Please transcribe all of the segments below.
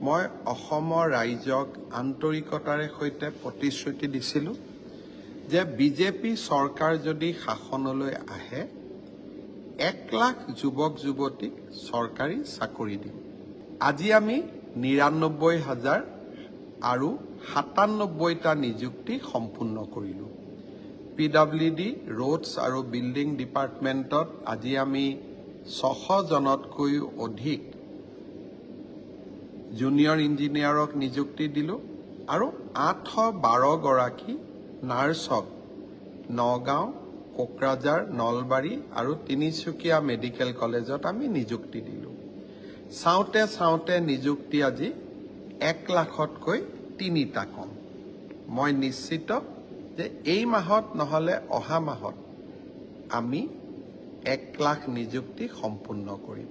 মই অসমৰ ৰাইজক আন্তৰিকতাৰে সৈতে প্ৰতিশ্ৰুতি দিছিলোঁ যে বিজেপি চৰকাৰ যদি শাসনলৈ আহে 1 লাখ যুৱক যুৱতীক চৰকাৰী চাকৰি দিম। আজি আমি ৯৯,০০০ আৰু ৯৭টা নিযুক্তি সম্পূৰ্ণ কৰিলোঁ। PWD ৰোডছ আৰু বিল্ডিং ডিপাৰ্টমেণ্টত আজি আমি ৬০০ জনতকৈও অধিক জুনিয়ৰ ইঞ্জিনিয়াৰক নিযুক্তি দিলোঁ আৰু ৮১২ গৰাকী নাৰ্ছক নগাঁও, কোকৰাঝাৰ, নলবাৰী আৰু তিনিচুকীয়া মেডিকেল কলেজত আমি নিযুক্তি দিলোঁ। চাওঁতে নিযুক্তি আজি 1 লাখতকৈ 3টা কম। মই নিশ্চিত যে এই মাহত নহ'লে অহা মাহত আমি 1 লাখ নিযুক্তি সম্পূৰ্ণ কৰিম।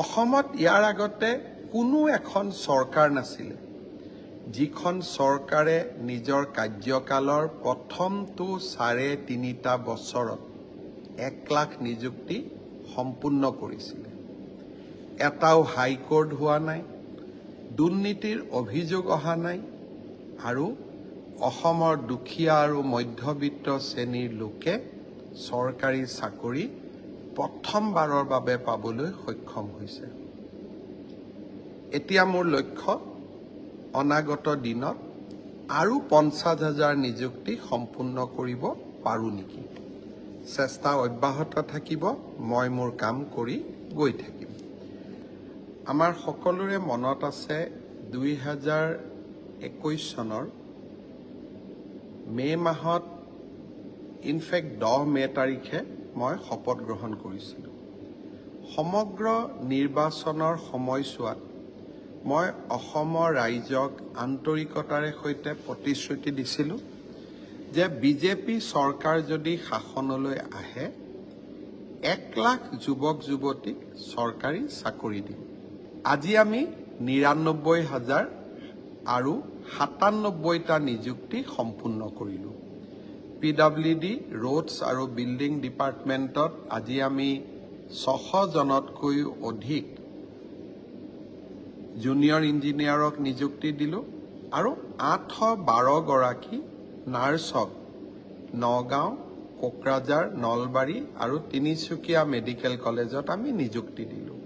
অসমত ইয়াৰ আগতে কোনো এখন চৰকাৰ নাছিলে যিখন চৰকাৰে নিজৰ কাৰ্যকালৰ প্ৰথমটো 3.5টা বছৰত 1 লাখ নিযুক্তি সম্পূৰ্ণ কৰিছিলে। এটাও হাইকোৰ্ট হোৱা নাই, দুৰ্নীতিৰ অভিযোগ অহা নাই আৰু অসমৰ দুখীয়া আৰু মধ্যবিত্ত শ্ৰেণীৰ লোকে চৰকাৰী চাকৰি প্ৰথমবাৰৰ বাবে পাবলৈ সক্ষম হৈছে। এতিয়া মোৰ লক্ষ্য অনাগত দিনত আৰু 50,000 নিযুক্তি সম্পূৰ্ণ কৰিব পাৰোঁ নেকি। চেষ্টা অব্যাহত থাকিব, মই মোৰ কাম কৰি গৈ থাকিম। আমাৰ সকলোৰে মনত আছে 2021 চনৰ মে' মাহত ইনফেক্ট 10 মে' তাৰিখে মই শপত গ্ৰহণ কৰিছিলোঁ। সমগ্ৰ নিৰ্বাচনৰ সময়ছোৱাত মই অসমৰ ৰাইজক আন্তৰিকতাৰে সৈতে প্ৰতিশ্ৰুতি দিছিলোঁ যে বিজেপি চৰকাৰ যদি শাসনলৈ আহে 1 লাখ যুৱক যুৱতীক চৰকাৰী চাকৰি দিম। আজি আমি ৯৯,০০০ আৰু ৯৭টা নিযুক্তি সম্পূৰ্ণ কৰিলোঁ। PWD ৰোডছ আৰু বিল্ডিং ডিপাৰ্টমেণ্টত আজি আমি ৬০০ জনতকৈও অধিক জুনিয়ৰ ইঞ্জিনিয়াৰক নিযুক্তি দিলোঁ আৰু ৮১২ গৰাকী নাৰ্ছক নগাঁও, কোকৰাঝাৰ, নলবাৰী আৰু তিনিচুকীয়া মেডিকেল কলেজত আমি নিযুক্তি দিলোঁ।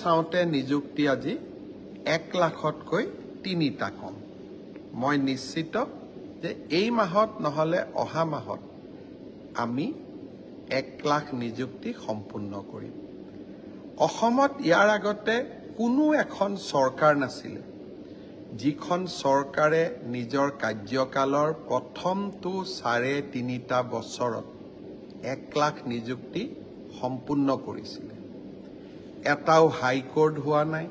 চাওঁতে নিযুক্তি আজি 1 লাখতকৈ 3টা কম। মই নিশ্চিত যে এই মাহত নহ'লে অহা মাহত আমি 1 লাখ নিযুক্তি সম্পূৰ্ণ কৰিম। অসমত ইয়াৰ আগতে কোনো এখন চৰকাৰ নাছিলে যিখন চৰকাৰে নিজৰ কাৰ্যকালৰ প্ৰথমটো 3.5টা বছৰত 1 লাখ নিযুক্তি সম্পূৰ্ণ কৰিছিলে। এটাও হাইকোৰ্ট হোৱা নাই,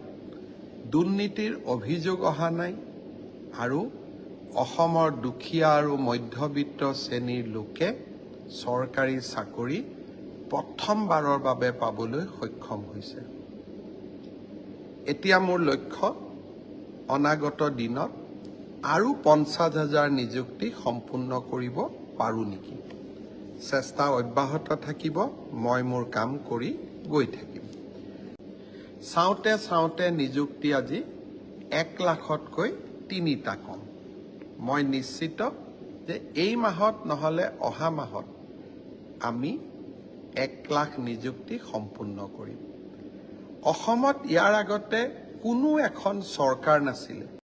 দুৰ্নীতিৰ অভিযোগ অহা নাই আৰু অসমৰ দুখীয়া আৰু মধ্যবিত্ত শ্ৰেণীৰ লোকে চৰকাৰী চাকৰি প্ৰথমবাৰৰ বাবে পাবলৈ সক্ষম হৈছে। এতিয়া মোৰ লক্ষ্য অনাগত দিনত আৰু 50,000 নিযুক্তি সম্পূৰ্ণ কৰিব পাৰোঁ নেকি। চেষ্টা অব্যাহত থাকিব, মই মোৰ কাম কৰি গৈ থাকিম। চাওঁতে নিযুক্তি আজি 1 লাখতকৈ 3টা কম। মই নিশ্চিত যে এই মাহত নহ'লে অহা মাহত আমি 1 লাখ নিযুক্তি সম্পূৰ্ণ কৰিম। অসমত ইয়াৰ আগতে কোনো এখন চৰকাৰ নাছিলে